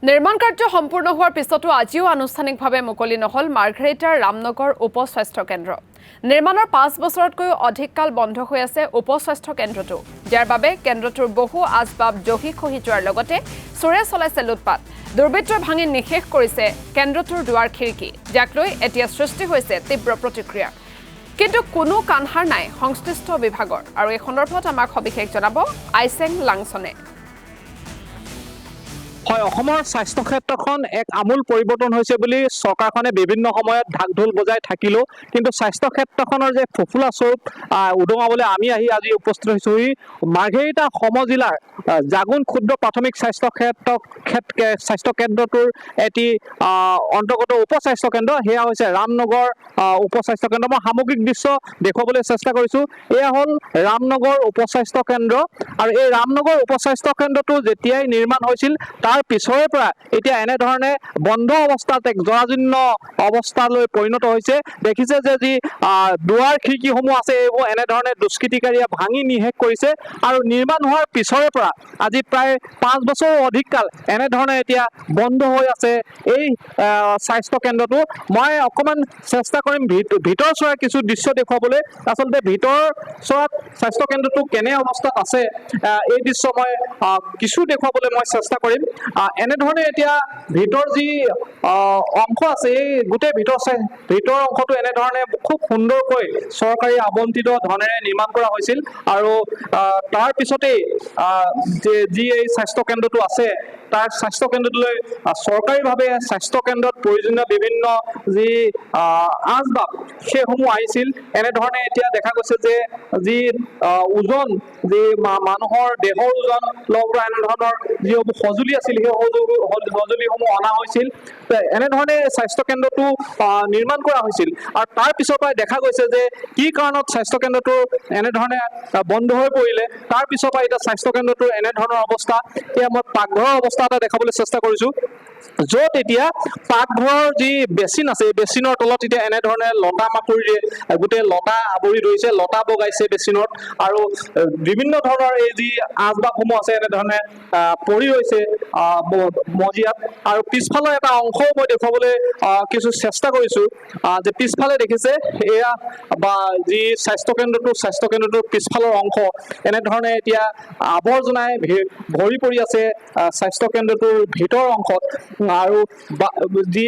নিৰ্মাণ কাৰ্য সম্পূৰ্ণ হোৱাৰ পিছতো আজিও আনুষ্ঠানিকভাৱে মুকলি নহল মাৰ্ঘেৰিটাৰ ৰামনগৰ উপ-স্বাস্থ্য কেন্দ্ৰ। নিৰ্মাণৰ ৫ বছৰতকৈও অধিক কাল বন্ধ হৈ আছে উপ-স্বাস্থ্য কেন্দ্ৰটো। যাৰ বাবে কেন্দ্ৰটোৰ বহু আচবাব জহি খহি যোৱাৰ লগতে চোৰে চলাইছে লুটপাট। দুৰ্বৃত্তই ভাঙি নিশেষ কৰিছে কেন্দ্ৰটোৰ দুৱাৰ খিৰিকী, যাক লৈ এতিয়া সৃষ্টি হৈছে তীব্ৰ প্ৰতিক্ৰিয়া। কিন্তু কোনো কাণসাৰ নাই সংশ্লিষ্ট বিভাগৰ। আৰু এই সন্দৰ্ভত আমাক সবিশেষ জনাব আইচেং লাংছনে। হয়, অসমৰ স্বাস্থ্য ক্ষেত্ৰখন এক আমূল পৰিৱৰ্তন হৈছে বুলি চৰকাৰখনে বিভিন্ন সময়ত ঢাক ঢোল বজাই থাকিলেও কিন্তু স্বাস্থ্য ক্ষেত্ৰখনৰ যে ফুফুলা স্বৰূপ উদঙাবলৈ আমি আজি উপস্থিত হৈছোহি মাৰ্ঘেৰিটা সমজিলাৰ জাগুন ক্ষুদ্ৰ প্ৰাথমিক স্বাস্থ্য কেন্দ্ৰটোৰ এটি অন্তৰ্গত উপ-স্বাস্থ্য কেন্দ্ৰ। সেয়া হৈছে ৰামনগৰ উপ-স্বাস্থ্য কেন্দ্ৰ। মই সামগ্ৰিক দৃশ্য দেখুৱাবলৈ চেষ্টা কৰিছোঁ। এয়া হ'ল ৰামনগৰ উপ-স্বাস্থ্য কেন্দ্ৰ। আৰু এই ৰামনগৰ উপ-স্বাস্থ্য কেন্দ্ৰটো যেতিয়াই নিৰ্মাণ হৈছিল তাৰ পিছৰে পৰা এতিয়া এনেধৰণে বন্ধ অৱস্থাত এক জৰাজীৰ্ণ অৱস্থালৈ পৰিণত হৈছে। দেখিছে যে যি দুৱাৰ খিৰিকীসমূহ আছে এইবোৰ এনেধৰণে দুষ্কৃতিকাৰীয়ে ভাঙি নিশেষ কৰিছে। আৰু নিৰ্মাণ হোৱাৰ পিছৰে পৰা আজি প্ৰায় ৫ বছৰৰ অধিক কাল এনেধৰণে এতিয়া বন্ধ হৈ আছে এই স্বাস্থ্য কেন্দ্ৰটো। মই অকণমান চেষ্টা কৰিম ভিতৰ চোৱাৰ কিছু দৃশ্য দেখুৱাবলৈ। আচলতে ভিতৰ চোৱাত স্বাস্থ্য কেন্দ্ৰটো কেনে অৱস্থাত আছে এই দৃশ্য মই কিছু দেখুৱাবলৈ মই চেষ্টা কৰিম। এনেধৰণে এতিয়া ভিতৰ যি অংশ আছে এই গোটেই ভিতৰ অংশটো এনেধৰণে খুব সুন্দৰকৈ চৰকাৰী আবণ্টিত ধনেৰে নিৰ্মাণ কৰা হৈছিল। আৰু তাৰ পিছতেই যি এই স্বাস্থ্য কেন্দ্ৰটো আছে তাৰ স্বাস্থ্য কেন্দ্ৰটোলৈ চৰকাৰীভাৱে স্বাস্থ্য কেন্দ্ৰত প্ৰয়োজনীয় বিভিন্ন যি আচবাব সেইসমূহ আহিছিল। এনেধৰণে এতিয়া দেখা গৈছে যে যি ওজন যি মানুহৰ দেহৰ ওজন লগ কৰা এনেধৰণৰ যিসমূহ সঁজুলি আছিল সেই সঁজুলিসমূহ অনা হৈছিল। এনেধৰণে স্বাস্থ্য কেন্দ্ৰটো নিৰ্মাণ কৰা হৈছিল। আৰু তাৰ পিছৰ পৰাই দেখা গৈছে যে কি কাৰণত স্বাস্থ্য কেন্দ্ৰটো এনেধৰণে বন্ধ হৈ পৰিলে। তাৰ পিছৰ পৰা এতিয়া স্বাস্থ্য কেন্দ্ৰটোৰ এনেধৰণৰ অৱস্থা। এয়া মই পাকঘৰৰ অৱস্থা এটা দেখাবলৈ চেষ্টা কৰিছোঁ, য'ত এতিয়া পাকঘৰৰ যি বেচিন আছে এই বেচিনৰ তলত এতিয়া এনেধৰণে লতা মাকৰিৰে গোটেই লতা আৱৰি ধৰিছে, লতা বগাইছে বেচিনত। আৰু বিভিন্ন ধৰণৰ এই যি আচবাবসমূহ আছে এনেধৰণে পৰি ৰৈছে মজিয়াত। আৰু পিছফালৰ এটা অংশও মই দেখুৱাবলৈ কিছু চেষ্টা কৰিছোঁ যে পিছফালে দেখিছে এয়া বা যি স্বাস্থ্য কেন্দ্ৰটোৰ পিছফালৰ অংশ এনেধৰণে এতিয়া আৱৰ্জনাই ভৰি পৰি আছে স্বাস্থ্য কেন্দ্ৰটোৰ ভিতৰৰ অংশত। আৰু যি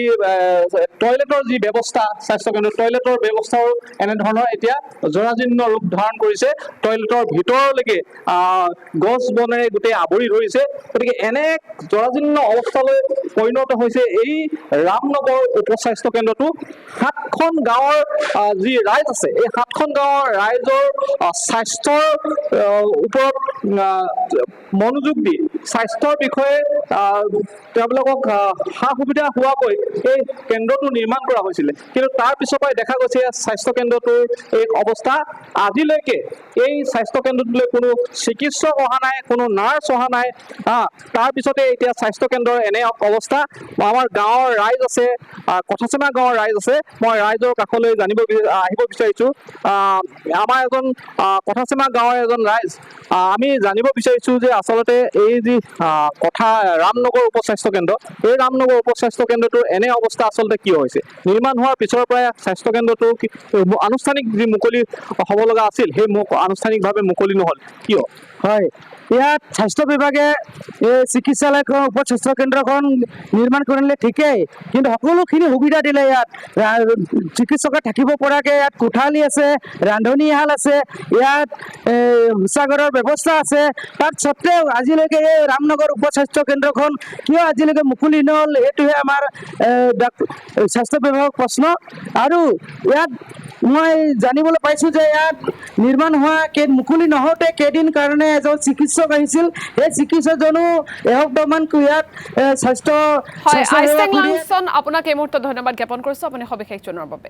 টয়লেটৰ যি ব্যৱস্থা স্বাস্থ্য কেন্দ্ৰৰ টয়লেটৰ ব্যৱস্থাও এনেধৰণৰ এতিয়া জৰাজীৰ্ণ ৰূপ ধাৰণ কৰিছে। টয়লেটৰ ভিতৰলৈকে গছ বনেৰে গোটেই আৱৰি ধৰিছে। গতিকে এনে জৰাজীৰ্ণ অৱস্থালৈ পৰিণত হৈছে এই ৰামনগৰ উপ-স্বাস্থ্য কেন্দ্ৰটো। ৭খন গাঁৱৰ যি ৰাইজ আছে এই ৭খন গাঁৱৰ ৰাইজৰ স্বাস্থ্যৰ ওপৰত মনোযোগ দি স্বাস্থ্যৰ বিষয়ে তেওঁলোকক সা সুবিধা হোৱাকৈ এই কেন্দ্ৰটো নিৰ্মাণ কৰা হৈছিলে। কিন্তু তাৰ পিছৰ পৰাই দেখা গৈছে স্বাস্থ্য কেন্দ্ৰটোৰ এই অৱস্থা। আজিলৈকে এই স্বাস্থ্য কেন্দ্ৰটোলৈ কোনো চিকিৎসক অহা নাই, কোনো নাৰ্ছ অহা নাই। তাৰপিছতে এতিয়া স্বাস্থ্য কেন্দ্ৰৰ এনে অৱস্থা। আমাৰ গাঁৱৰ ৰাইজ আছে, কথাচিমা গাঁৱৰ ৰাইজ আছে, মই ৰাইজৰ কাষলৈ আহিব বিচাৰিছোঁ। আমাৰ এজন কথাচিমা গাঁৱৰ এজন ৰাইজ, আমি জানিব বিচাৰিছোঁ যে আচলতে এই যি ৰামনগৰ উপ-স্বাস্থ্য কেন্দ্ৰ এই ৰামনগৰ উপ-স্বাস্থ্য কেন্দ্ৰটোৰ এনে অৱস্থা আচলতে কিয় হৈছে। নিৰ্মাণ হোৱাৰ পিছৰ পৰাই স্বাস্থ্য কেন্দ্ৰটো আনুষ্ঠানিক যি মুকলি হ'ব লগা আছিল সেই আনুষ্ঠানিকভাৱে মুকলি নহ'ল কিয়? হয়, ইয়াত স্বাস্থ্য বিভাগে এই চিকিৎসালয়খন উপ-স্বাস্থ্য কেন্দ্ৰখন নিৰ্মাণ কৰিলে ঠিকেই, কিন্তু সকলোখিনি সুবিধা দিলে। ইয়াত চিকিৎসকে থাকিব পৰাকৈ ইয়াত কোঠালি আছে, ৰান্ধনীশাল আছে, ইয়াত শৌচাগাৰৰ ব্যৱস্থা আছে। তাত স্বত্তেও আজিলৈকে এই ৰামনগৰ উপ-স্বাস্থ্য কেন্দ্ৰখন কিয় আজিলৈকে মুকলি নহ'ল এইটোহে আমাৰ স্বাস্থ্য বিভাগৰ প্ৰশ্ন। আৰু ইয়াত মই জানিবলৈ পাইছোঁ যে ইয়াত নিৰ্মাণ হোৱা মুকলি নহওঁতে কেইদিন কাৰণে এজন চিকিৎসক আহিছিল। সেই চিকিৎসকজনো এসপ্তাহমান ইয়াত আইচেং লাংছন আপোনাক এই মুহূৰ্তত ধন্যবাদ জ্ঞাপন কৰিছোঁ আপুনি সবিশেষ জনোৱাৰ বাবে।